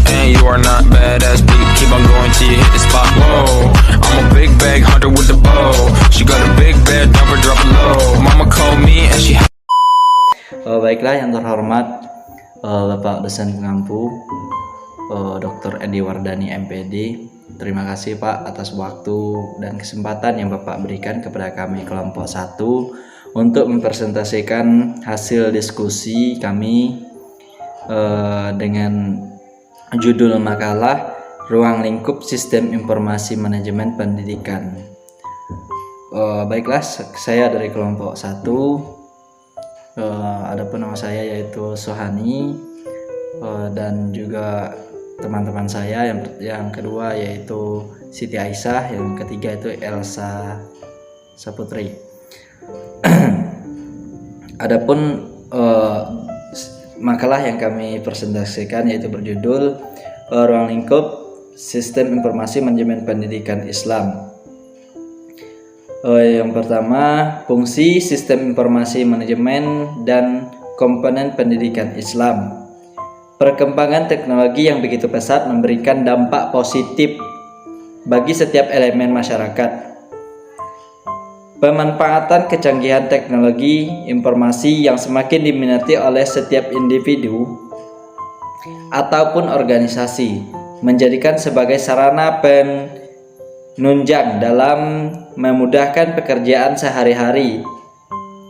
And you are not badass beat. Keep on going till you hit the spot. Whoa, I'm a big bag hunter with the bow. She got a big bed, never drop it low. Mama called me and she. Baiklah yang terhormat Bapak dosen pengampu Dr. Edi Wardani MPD. Terima kasih Pak atas waktu dan kesempatan yang Bapak berikan kepada kami kelompok 1 untuk mempresentasikan hasil diskusi kami dengan judul makalah Ruang Lingkup Sistem Informasi Manajemen Pendidikan. Baiklah, saya dari kelompok 1. Adapun nama saya yaitu Sohani, dan juga teman-teman saya yang kedua yaitu Siti Aisyah, yang ketiga itu Elsa Saputri. Adapun makalah yang kami presentasikan yaitu berjudul Ruang Lingkup Sistem Informasi Manajemen Pendidikan Islam. Yang pertama, fungsi sistem informasi manajemen dan komponen pendidikan Islam. Perkembangan teknologi yang begitu pesat memberikan dampak positif bagi setiap elemen masyarakat. Pemanfaatan kecanggihan teknologi informasi yang semakin diminati oleh setiap individu ataupun organisasi menjadikan sebagai sarana penunjang dalam memudahkan pekerjaan sehari-hari.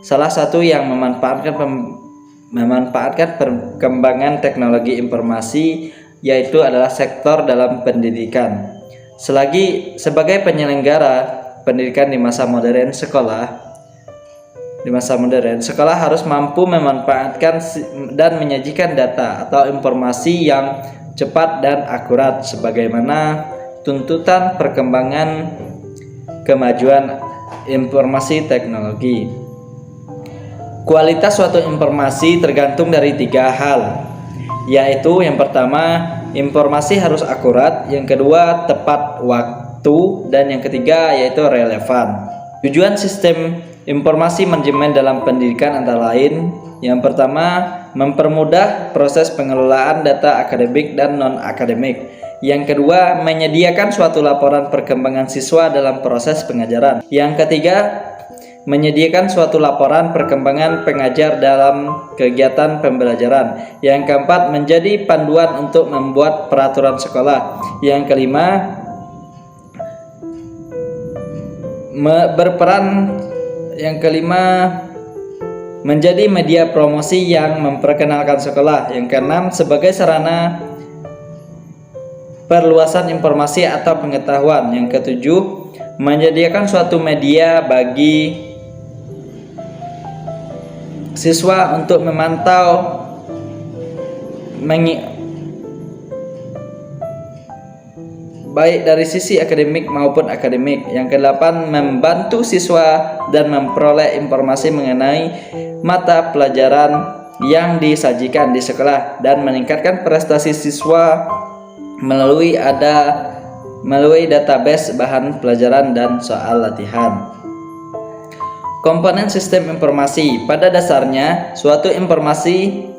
Salah satu yang memanfaatkan perkembangan teknologi informasi yaitu adalah sektor dalam pendidikan. Sebagai penyelenggara pendidikan di masa modern, sekolah harus mampu memanfaatkan dan menyajikan data atau informasi yang cepat dan akurat sebagaimana tuntutan perkembangan kemajuan informasi teknologi. Kualitas suatu informasi tergantung dari 3 hal, yaitu yang pertama, informasi harus akurat, yang kedua, tepat waktu, dan yang ketiga yaitu relevan. Tujuan sistem informasi manajemen dalam pendidikan antara lain, yang pertama, mempermudah proses pengelolaan data akademik dan non-akademik. Yang kedua, menyediakan suatu laporan perkembangan siswa dalam proses pengajaran. Yang ketiga, menyediakan suatu laporan perkembangan pengajar dalam kegiatan pembelajaran. Yang keempat, menjadi panduan untuk membuat peraturan sekolah. Yang kelima, menjadi media promosi yang memperkenalkan sekolah. Yang keenam, sebagai sarana perluasan informasi atau pengetahuan. Yang ketujuh, menyediakan suatu media bagi siswa untuk memantau baik dari sisi akademik maupun akademik. Yang kedelapan, membantu siswa dan memperoleh informasi mengenai mata pelajaran yang disajikan di sekolah dan meningkatkan prestasi siswa melalui database bahan pelajaran dan soal latihan. Komponen sistem informasi. Pada dasarnya, suatu informasi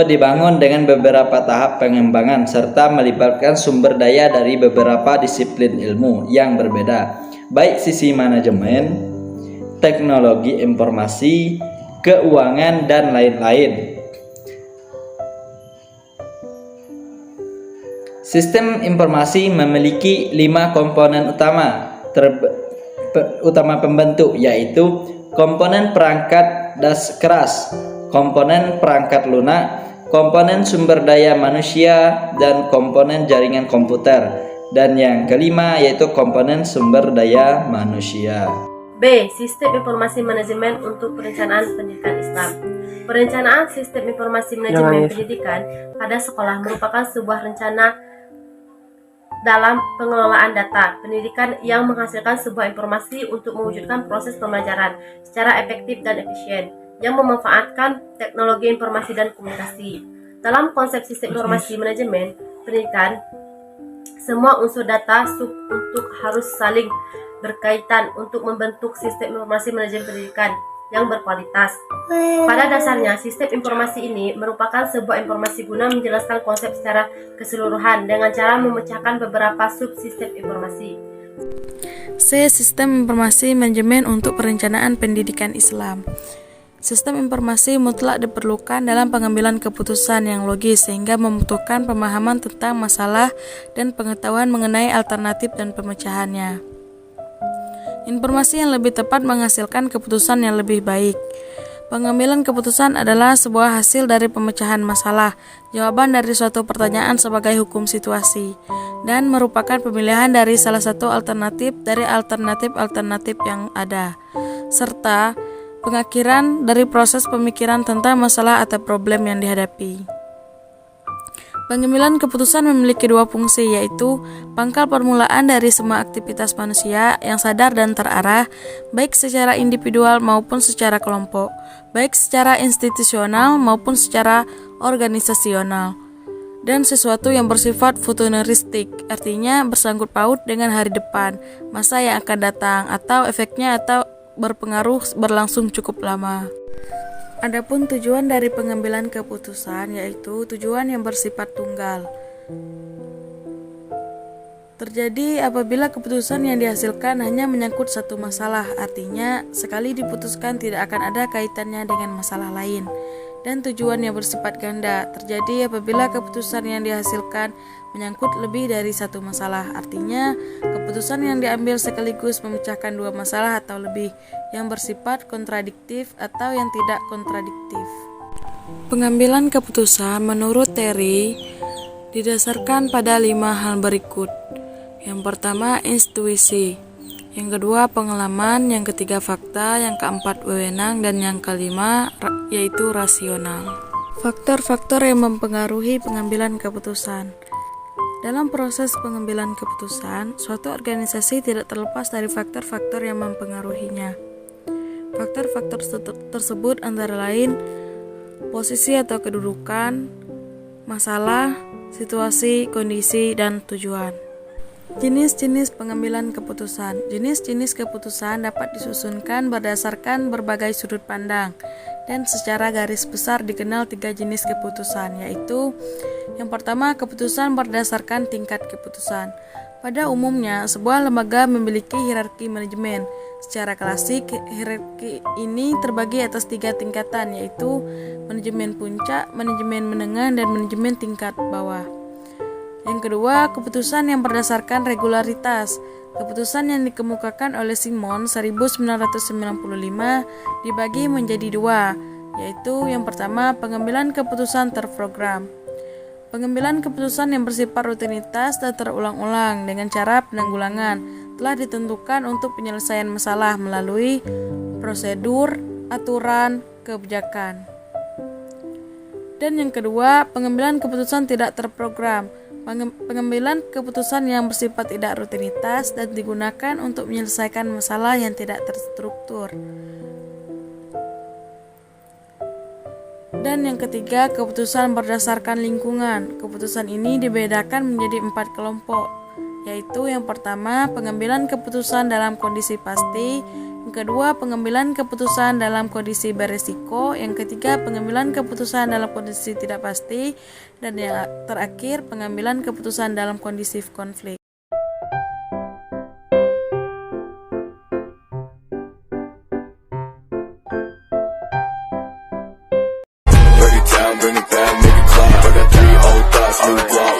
dibangun dengan beberapa tahap pengembangan serta melibatkan sumber daya dari beberapa disiplin ilmu yang berbeda, baik sisi manajemen, teknologi informasi, keuangan, dan lain-lain. Sistem informasi memiliki 5 komponen utama pembentuk, yaitu komponen perangkat keras, komponen perangkat lunak, komponen sumber daya manusia, dan komponen jaringan komputer. Dan yang kelima yaitu komponen sumber daya manusia. B. Sistem informasi manajemen untuk perencanaan pendidikan Islam. Perencanaan sistem informasi manajemen pendidikan pada sekolah merupakan sebuah rencana dalam pengelolaan data pendidikan yang menghasilkan sebuah informasi untuk mewujudkan proses pembelajaran secara efektif dan efisien yang memanfaatkan teknologi informasi dan komunikasi. Dalam konsep sistem informasi manajemen pendidikan, semua unsur data untuk harus saling berkaitan untuk membentuk sistem informasi manajemen pendidikan yang berkualitas. Pada dasarnya, sistem informasi ini merupakan sebuah informasi guna menjelaskan konsep secara keseluruhan dengan cara memecahkan beberapa subsistem informasi. C. Sistem informasi manajemen untuk perencanaan pendidikan Islam. Sistem informasi mutlak diperlukan dalam pengambilan keputusan yang logis sehingga membutuhkan pemahaman tentang masalah dan pengetahuan mengenai alternatif dan pemecahannya. Informasi yang lebih tepat menghasilkan keputusan yang lebih baik. Pengambilan keputusan adalah sebuah hasil dari pemecahan masalah, jawaban dari suatu pertanyaan sebagai hukum situasi, dan merupakan pemilihan dari salah satu alternatif dari alternatif-alternatif yang ada, serta pengakhiran dari proses pemikiran tentang masalah atau problem yang dihadapi. Pengambilan keputusan memiliki dua fungsi, yaitu pangkal permulaan dari semua aktivitas manusia yang sadar dan terarah, baik secara individual maupun secara kelompok, baik secara institusional maupun secara organisasional, dan sesuatu yang bersifat futuristik, artinya bersangkut paut dengan hari depan, masa yang akan datang, atau efeknya atau berpengaruh berlangsung cukup lama. Adapun tujuan dari pengambilan keputusan yaitu tujuan yang bersifat tunggal. Terjadi apabila keputusan yang dihasilkan hanya menyangkut satu masalah, artinya sekali diputuskan tidak akan ada kaitannya dengan masalah lain. Dan tujuan yang bersifat ganda terjadi apabila keputusan yang dihasilkan menyangkut lebih dari satu masalah, artinya keputusan yang diambil sekaligus memecahkan dua masalah atau lebih, yang bersifat kontradiktif atau yang tidak kontradiktif. Pengambilan keputusan menurut Terry didasarkan pada 5 hal berikut. Yang pertama, intuisi. Yang kedua, pengalaman. Yang ketiga, fakta. Yang keempat, wewenang. Dan yang kelima, yaitu rasional. Faktor-faktor yang mempengaruhi pengambilan keputusan. Dalam proses pengambilan keputusan, suatu organisasi tidak terlepas dari faktor-faktor yang mempengaruhinya. Faktor-faktor tersebut antara lain posisi atau kedudukan, masalah, situasi, kondisi, dan tujuan. Jenis-jenis pengambilan keputusan. Jenis-jenis keputusan dapat disusunkan berdasarkan berbagai sudut pandang, dan secara garis besar dikenal 3 jenis keputusan, yaitu yang pertama, keputusan berdasarkan tingkat keputusan. Pada umumnya, sebuah lembaga memiliki hierarki manajemen. Secara klasik, hierarki ini terbagi atas 3 tingkatan, yaitu manajemen puncak, manajemen menengah, dan manajemen tingkat bawah. Yang kedua, keputusan yang berdasarkan regularitas. Keputusan yang dikemukakan oleh Simon 1995 dibagi menjadi 2, yaitu yang pertama, pengambilan keputusan terprogram. Pengambilan keputusan yang bersifat rutinitas dan terulang-ulang dengan cara penanggulangan telah ditentukan untuk penyelesaian masalah melalui prosedur, aturan, kebijakan. Dan yang kedua, pengambilan keputusan tidak terprogram. Pengambilan keputusan yang bersifat tidak rutinitas dan digunakan untuk menyelesaikan masalah yang tidak terstruktur. Dan yang ketiga, keputusan berdasarkan lingkungan. Keputusan ini dibedakan menjadi 4 kelompok, yaitu yang pertama, pengambilan keputusan dalam kondisi pasti. Yang kedua, pengambilan keputusan dalam kondisi beresiko. Yang ketiga, pengambilan keputusan dalam kondisi tidak pasti. Dan yang terakhir, pengambilan keputusan dalam kondisi konflik. Bring it down, bring it back, make it clap. I got 3 old thoughts, new guap.